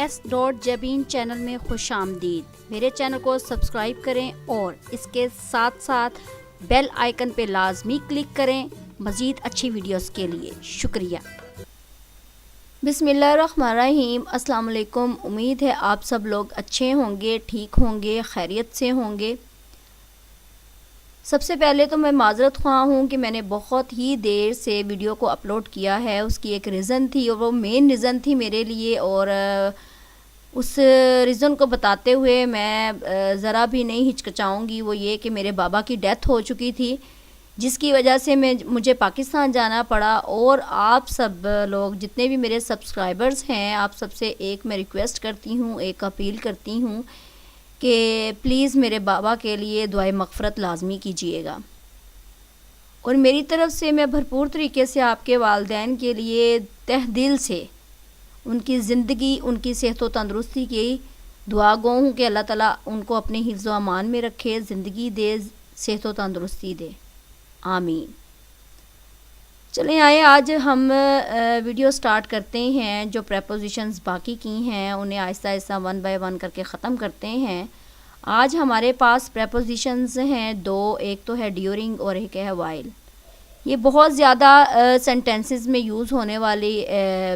maths.jabin channel में खुश आमदीद। मेरे चैनल को सब्सक्राइब करें और इसके साथ साथ बेल आइकन पे लाजमी क्लिक करें मज़ीद अच्छी वीडियोस के लिए। शुक्रिया। बिस्मिल्लाहिर्रहमानिर्रहीम। अस्सलाम वालेकुम। उम्मीद है आप सब लोग अच्छे होंगे, ठीक होंगे, खैरियत से होंगे। सबसे पहले तो मैं माज़रत ख़्वाह हूँ कि मैंने बहुत ही देर से वीडियो को अपलोड किया है। उसकी एक रीज़न थी और वो मेन रीज़न थी मेरे लिए, और उस रीज़न को बताते हुए मैं ज़रा भी नहीं हिचकिचाऊँगी। वो ये कि मेरे बाबा की डेथ हो चुकी थी, जिसकी वजह से मुझे पाकिस्तान जाना पड़ा। और आप सब लोग जितने भी मेरे सब्सक्राइबर्स हैं, आप सबसे एक मैं रिक्वेस्ट करती हूँ, एक अपील करती हूँ कि प्लीज़ मेरे बाबा के लिए दुआए मग़फ़िरत लाज़मी कीजिएगा। और मेरी तरफ़ से मैं भरपूर तरीके से आपके वालिदैन के लिए तह दिल से उनकी ज़िंदगी, उनकी सेहत व तंदुरुस्ती की दुआ गो हूँ कि अल्लाह ताला उनको अपने हिफ्ज़ व अमान में रखे, ज़िंदगी दे, सेहत व तंदुरुस्ती दे, आमीन। चलें आए आज हम वीडियो स्टार्ट करते हैं। जो प्रेपोजिशंस बाकी की हैं उन्हें Aahista Aahista one by one करके ख़त्म करते हैं। आज हमारे पास प्रेपोजिशंस हैं दो, एक तो है ड्यूरिंग और एक है वाइल। ये बहुत ज़्यादा सेंटेंसेस में यूज़ होने वाली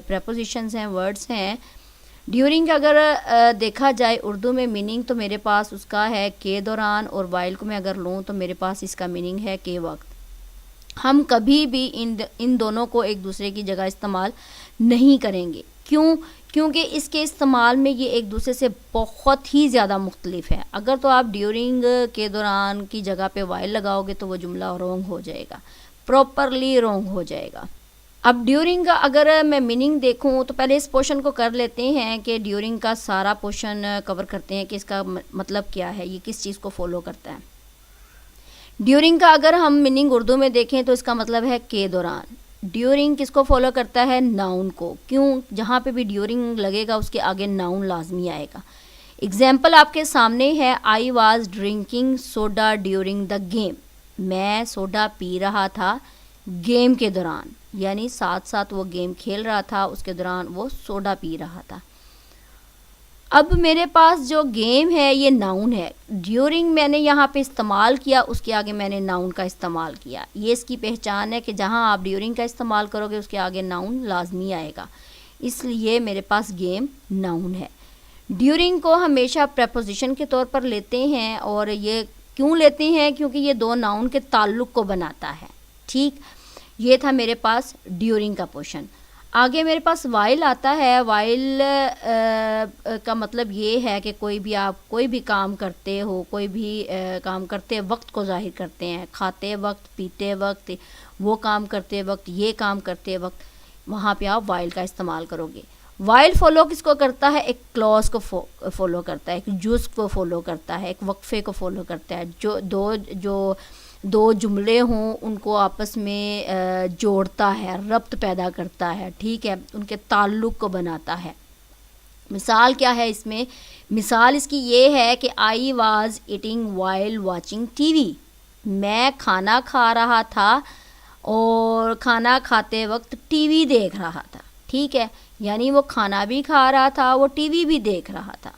प्रेपोजिशंस हैं, वर्ड्स हैं। ड्यूरिंग अगर देखा जाए उर्दू में मीनिंग तो मेरे पास उसका है के दौरान, और वाइल को मैं अगर लूँ तो मेरे पास इसका मीनिंग है के वक्त। हम कभी भी इन दोनों को एक दूसरे की जगह इस्तेमाल नहीं करेंगे। क्यों? क्योंकि इसके इस्तेमाल में ये एक दूसरे से बहुत ही ज़्यादा मुख्तलिफ है। अगर तो आप ड्यूरिंग के दौरान की जगह पे वाइल लगाओगे तो वो जुमला रॉन्ग हो जाएगा, प्रॉपरली रॉन्ग हो जाएगा। अब ड्यूरिंग का अगर मैं मीनिंग देखूं तो पहले इस पोर्शन को कर लेते हैं कि ड्यूरिंग का सारा पोर्शन कवर करते हैं कि इसका मतलब क्या है, ये किस चीज़ को फॉलो करता है। ड्यूरिंग का अगर हम मीनिंग उर्दू में देखें तो इसका मतलब है के दौरान। ड्यूरिंग किसको फॉलो करता है? नाउन को। क्यों? जहाँ पे भी ड्यूरिंग लगेगा उसके आगे नाउन लाजमी आएगा। एग्जाम्पल आपके सामने है, I was drinking soda during the game. मैं सोडा पी रहा था गेम के दौरान, यानी साथ साथ वो गेम खेल रहा था, उसके दौरान वो सोडा पी रहा था। अब मेरे पास जो गेम है ये नाउन है। ड्यूरिंग मैंने यहाँ पे इस्तेमाल किया, उसके आगे मैंने नाउन का इस्तेमाल किया। ये इसकी पहचान है कि जहाँ आप ड्यूरिंग का इस्तेमाल करोगे उसके आगे नाउन लाजमी आएगा, इसलिए मेरे पास गेम नाउन है। ड्यूरिंग को हमेशा प्रेपोजिशन के तौर पर लेते हैं, और ये क्यों लेते हैं? क्योंकि ये दो नाउन के ताल्लुक़ को बनाता है। ठीक, ये था मेरे पास ड्यूरिंग का पोर्शन। आगे मेरे पास वाइल आता है। वाइल का मतलब ये है कि आप कोई भी काम करते हो, कोई भी काम करते वक्त को ज़ाहिर करते हैं। खाते वक्त, पीते वक्त, वो काम करते वक्त, ये काम करते वक्त, वहाँ पे आप वाइल का इस्तेमाल करोगे। वाइल फॉलो किसको करता है? एक क्लॉज को फॉलो करता है, एक जुज़ को फॉलो करता है, एक वक्फे को फॉलो करता है। जो दो जुमले हों उनको आपस में जोड़ता है, रब्त पैदा करता है। ठीक है, उनके ताल्लुक़ को बनाता है। मिसाल क्या है इसमें? मिसाल इसकी ये है कि I was eating while watching TV. मैं खाना खा रहा था और खाना खाते वक्त टीवी देख रहा था। ठीक है, यानी वो खाना भी खा रहा था, वो टीवी भी देख रहा था।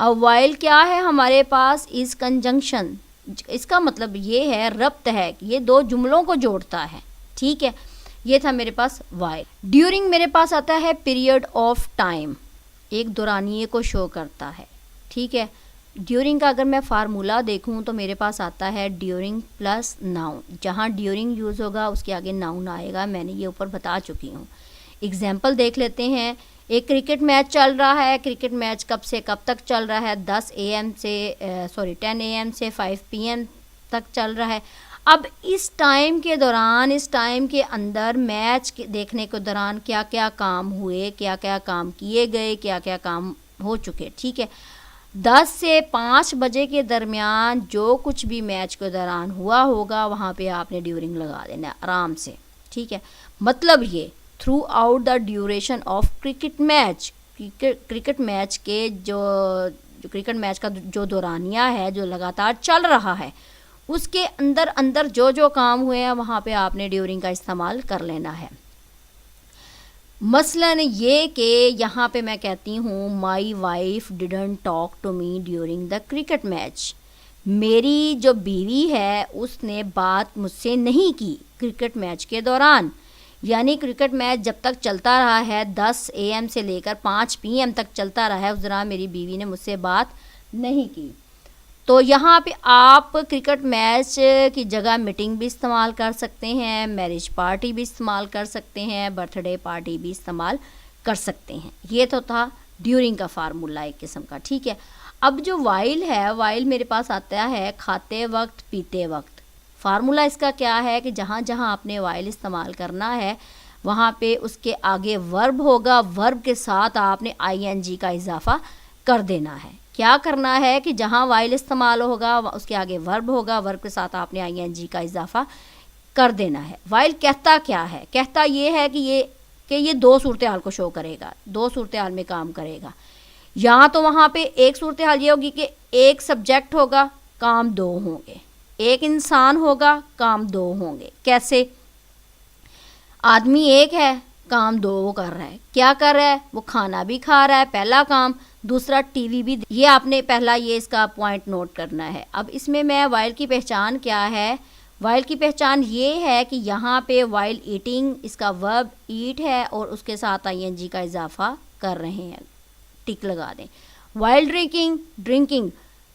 अब वाइल क्या है हमारे पास? इस कंजंक्शन, इसका मतलब ये है, रब्त है, ये दो जुमलों को जोड़ता है। ठीक है, ये था मेरे पास वाइल। ड्यूरिंग मेरे पास आता है पीरियड ऑफ टाइम, एक दौरानिये को शो करता है। ठीक है, ड्यूरिंग का अगर मैं फार्मूला देखूं तो मेरे पास आता है ड्यूरिंग प्लस नाउन। जहां ड्यूरिंग यूज़ होगा उसके आगे नाउन आएगा, मैंने ये ऊपर बता चुकी हूँ। एग्जाम्पल देख लेते हैं। एक क्रिकेट मैच चल रहा है। क्रिकेट मैच कब से कब तक चल रहा है? 10 AM से 10 AM से 5 PM तक चल रहा है। अब इस टाइम के दौरान, इस टाइम के अंदर मैच देखने के दौरान क्या क्या काम हुए, क्या क्या काम किए गए, क्या क्या काम हो चुके। ठीक है, 10 से 5 बजे के दरमियान जो कुछ भी मैच के दौरान हुआ होगा वहाँ पे आपने ड्यूरिंग लगा देना आराम से। ठीक है, मतलब ये through out the duration of cricket match, cricket match के जो क्रिकेट मैच का जो दौरानिया है, जो लगातार चल रहा है, उसके अंदर जो काम हुए हैं वहाँ पे आपने ड्यूरिंग का इस्तेमाल कर लेना है। मसलन ये कि यहाँ पे मैं कहती हूँ my wife didn't talk to me during the cricket match. मेरी जो बीवी है उसने बात मुझसे नहीं की क्रिकेट मैच के दौरान। यानी क्रिकेट मैच जब तक चलता रहा है 10 AM से लेकर 5 PM तक चलता रहा है, उस दौरान मेरी बीवी ने मुझसे बात नहीं की। तो यहाँ पे आप क्रिकेट मैच की जगह मीटिंग भी इस्तेमाल कर सकते हैं, मैरिज पार्टी भी इस्तेमाल कर सकते हैं, बर्थडे पार्टी भी इस्तेमाल कर सकते हैं। ये तो था ड्यूरिंग का फार्मूला एक किस्म का, ठीक है। अब जो वाइल है, वाइल मेरे पास आता है खाते वक्त पीते वक्त। फार्मूला इसका क्या है कि जहाँ जहाँ आपने वाइल इस्तेमाल करना है वहाँ पे उसके आगे वर्ब होगा, वर्ब के साथ आपने ING का इजाफा कर देना है। क्या करना है कि जहाँ वाइल इस्तेमाल होगा उसके आगे वर्ब होगा, वर्ब के साथ आपने ING का इजाफा कर देना है। वाइल कहता क्या है? कहता ये है कि ये दो सूरत हाल को शो करेगा, दो सूरत हाल में काम करेगा। या तो वहाँ पे एक सूरत हाल ये होगी कि एक सब्जेक्ट होगा, काम दो होंगे, एक इंसान होगा, काम दो होंगे। कैसे? आदमी एक है, काम दो वो कर रहा है। क्या कर रहा है? वो खाना भी खा रहा है, पहला काम। दूसरा टीवी भी, ये आपने पहला ये इसका पॉइंट नोट करना है। अब इसमें मैं वाइल की पहचान क्या है? वाइल की पहचान ये है कि यहाँ पे वाइल ईटिंग, इसका वर्ब ईट है और उसके साथ ING का इजाफा कर रहे हैं, टिक लगा दें। वाइल ड्रिंकिंग, ड्रिंकिंग,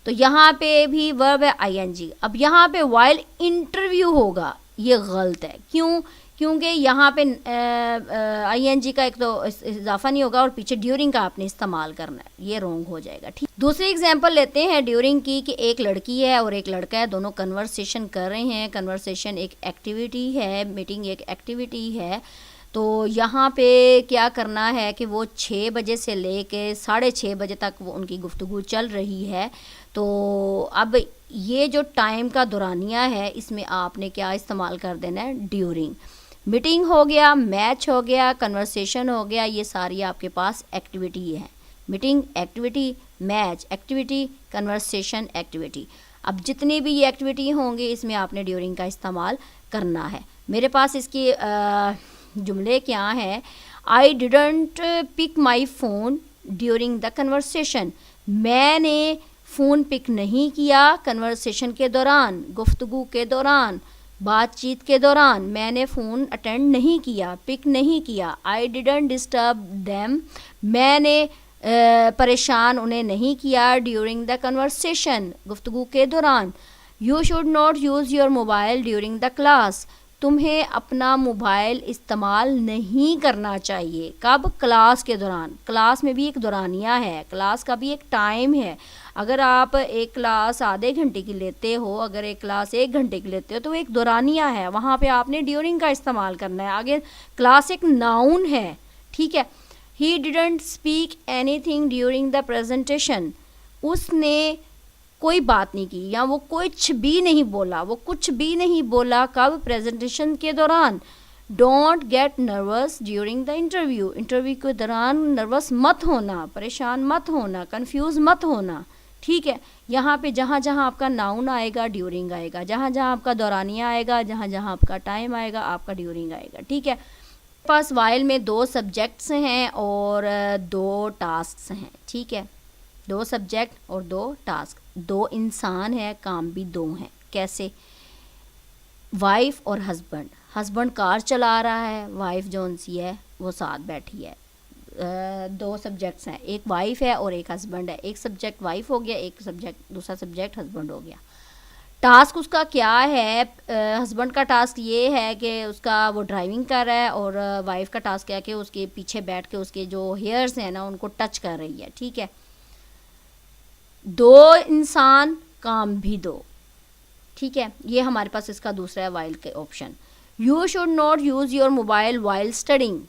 तो यहाँ पे भी वर्ब है ING। अब यहाँ पे वाइल इंटरव्यू होगा, ये गलत है। क्यों? क्योंकि यहाँ पे ING का एक तो इजाफा नहीं होगा और पीछे ड्यूरिंग का आपने इस्तेमाल करना है, ये रॉन्ग हो जाएगा, ठीक। दूसरी एग्जांपल लेते हैं ड्यूरिंग की कि एक लड़की है और एक लड़का है, दोनों कन्वर्सेशन कर रहे हैं। कन्वर्सेशन एक एक्टिविटी है, मीटिंग एक एक्टिविटी है। तो यहाँ पे क्या करना है कि वो 6 बजे से लेके 6:30 बजे तक वो उनकी गुफ्तगू चल रही है। तो अब ये जो टाइम का दौरानिया है इसमें आपने क्या इस्तेमाल कर देना है? ड्यूरिंग। मीटिंग हो गया, मैच हो गया, कन्वर्सेशन हो गया, ये सारी आपके पास एक्टिविटी है। Meeting activity, match activity, conversation activity. अब जितनी भी ये एक्टिविटी होंगी इसमें आपने ड्यूरिंग का इस्तेमाल करना है। मेरे पास इसकी जुमले क्या हैं? I didn't pick my phone during the conversation. मैंने फ़ोन पिक नहीं किया कन्वर्सेशन के दौरान, गुफ्तगू के दौरान, बातचीत के दौरान मैंने फ़ोन अटेंड नहीं किया, पिक नहीं किया। आई डिडंट डिस्टर्ब देम, मैंने परेशान उन्हें नहीं किया ड्यूरिंग द कन्वर्सेशन, गुफ्तगू के दौरान। You should not use your mobile during the class, तुम्हें अपना मोबाइल इस्तेमाल नहीं करना चाहिए। कब? क्लास के दौरान। क्लास में भी एक दौरानिया है, क्लास का भी एक टाइम है। अगर आप एक क्लास आधे घंटे की लेते हो, अगर एक क्लास 1 घंटे की लेते हो तो एक दौरानिया है, वहाँ पे आपने ड्यूरिंग का इस्तेमाल करना है। आगे क्लास एक नाउन है, ठीक है। He didn't speak anything during the presentation, उसने कोई बात नहीं की या वो कुछ भी नहीं बोला, वो कुछ भी नहीं बोला। कब? प्रेजेंटेशन के दौरान। Don't get nervous during the interview, interview के दौरान नर्वस मत होना, परेशान मत होना, कंफ्यूज मत होना, ठीक है। यहाँ पे जहाँ जहाँ आपका नाउन आएगा ड्यूरिंग आएगा, जहाँ जहाँ आपका दौरानिया आएगा, जहाँ जहाँ आपका टाइम आएगा आपका ड्यूरिंग आएगा, ठीक है। पास वाइल में 2 सब्जेक्ट्स हैं और 2 टास्क्स हैं, ठीक है। 2 सब्जेक्ट और 2 टास्क, 2 इंसान है, काम भी 2 हैं। कैसे? वाइफ और हस्बैंड, हस्बैंड कार चला रहा है, वाइफ जोन सी है वो साथ बैठी है। 2 सब्जेक्ट्स हैं, एक वाइफ है और एक हस्बैंड है। एक सब्जेक्ट वाइफ हो गया, एक सब्जेक्ट, दूसरा सब्जेक्ट हस्बैंड हो गया। टास्क उसका क्या है? हस्बैंड का टास्क ये है कि उसका वो ड्राइविंग कर रहा है और वाइफ का टास्क है कि उसके पीछे बैठ के उसके जो हेयर्स हैं ना उनको टच कर रही है, ठीक है। 2 इंसान, काम भी 2, ठीक है। ये हमारे पास इसका दूसरा है वाइल के option. You should not use your mobile while studying,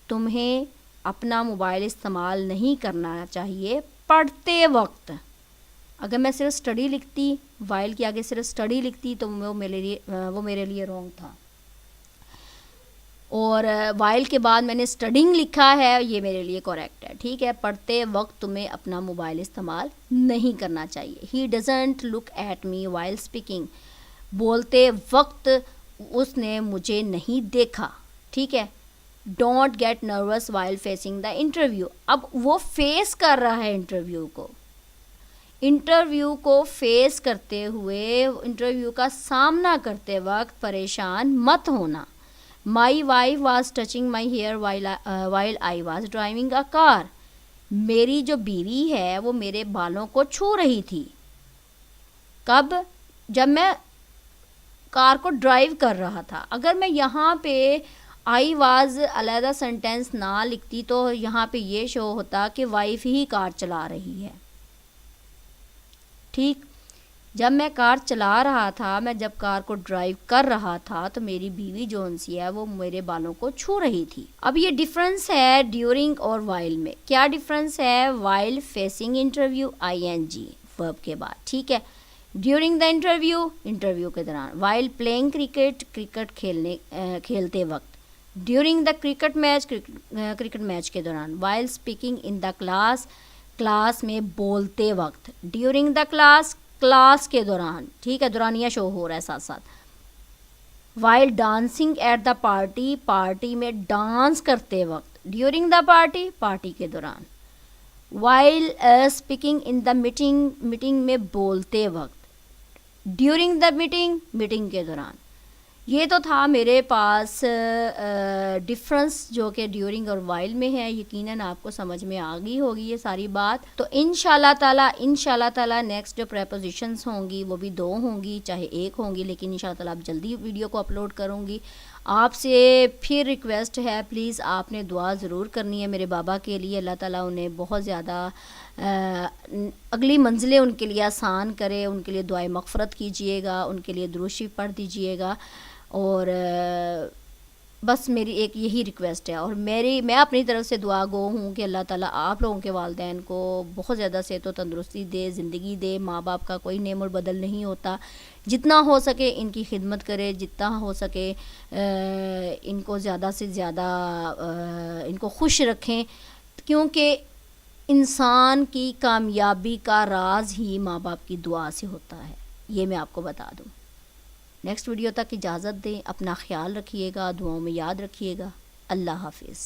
तुम्हें अपना मोबाइल इस्तेमाल नहीं करना चाहिए पढ़ते वक्त। अगर मैं सिर्फ स्टडी लिखती, वाइल के आगे सिर्फ स्टडी लिखती तो वो मेरे लिए रॉन्ग था, और वाइल के बाद मैंने स्टडिंग लिखा है, ये मेरे लिए करेक्ट है, ठीक है। पढ़ते वक्त तुम्हें अपना मोबाइल इस्तेमाल नहीं करना चाहिए। He doesn't look at me while speaking, बोलते वक्त उसने मुझे नहीं देखा, ठीक है। Don't get nervous while facing the interview. अब वो फेस कर रहा है इंटरव्यू को फेस करते हुए, इंटरव्यू का सामना करते वक्त परेशान मत होना। My wife was touching my hair while I was driving a car. मेरी जो बीवी है वो मेरे बालों को छू रही थी। कब? जब मैं कार को ड्राइव कर रहा था। अगर मैं यहाँ पे आई वाज अलहदा सेंटेंस ना लिखती तो यहाँ पे ये शो होता कि वाइफ ही कार चला रही है। ठीक, जब मैं कार चला रहा था, मैं जब कार को ड्राइव कर रहा था तो मेरी बीवी जोन सी है वो मेरे बालों को छू रही थी। अब ये डिफरेंस है ड्यूरिंग और वाइल में। क्या डिफरेंस है? While facing interview ING verb के बाद, ठीक है। ड्यूरिंग द इंटरव्यू के दौरान। वाइल प्लेइंग क्रिकेट खेलते वक्त। ड्यूरिंग द क्रिकेट मैच के दौरान। While speaking in the class में बोलते वक्त। ड्यूरिंग द क्लास के दौरान, ठीक है, दौरानिया शो हो रहा है साथ साथ। While dancing at the party में डांस करते वक्त। ड्यूरिंग द पार्टी के दौरान। While speaking in the meeting में बोलते वक्त। ड्यूरिंग द मीटिंग के दौरान। ये तो था मेरे पास डिफरेंस जो कि ड्यूरिंग और वाइल में है। यकीनन आपको समझ में आ गई होगी ये सारी बात। तो इंशाल्लाह ताला नेक्स्ट जो प्रेपोजिशंस होंगी वो भी 2 होंगी, चाहे 1 होंगी, लेकिन इंशाल्लाह ताला आप जल्दी वीडियो को अपलोड करूँगी। आपसे फिर रिक्वेस्ट है, प्लीज़ आपने दुआ ज़रूर करनी है मेरे बाबा के लिए। अल्लाह ताला उन्हें बहुत ज़्यादा अगली मंजिलें उनके लिए आसान करे। उनके लिए दुआए मग़फ़रत कीजिएगा, उनके लिए दुरूद शरीफ पढ़ दीजिएगा। और बस मेरी एक यही रिक्वेस्ट है। और मैं अपनी तरफ से दुआ गो हूँ कि अल्लाह ताला आप लोगों के वालिदैन को बहुत ज़्यादा सेहत व तंदुरुस्ती दे, ज़िंदगी दे। माँ बाप का कोई नेम और बदल नहीं होता। जितना हो सके इनकी खिदमत करे, जितना हो सके इनको ज़्यादा से ज़्यादा इनको खुश रखें, क्योंकि इंसान की कामयाबी का राज ही माँ बाप की दुआ से होता है। ये मैं आपको बता दूँ। नेक्स्ट वीडियो तक इजाज़त दें। अपना ख्याल रखिएगा, दुआओं में याद रखिएगा। अल्लाह हाफिज़।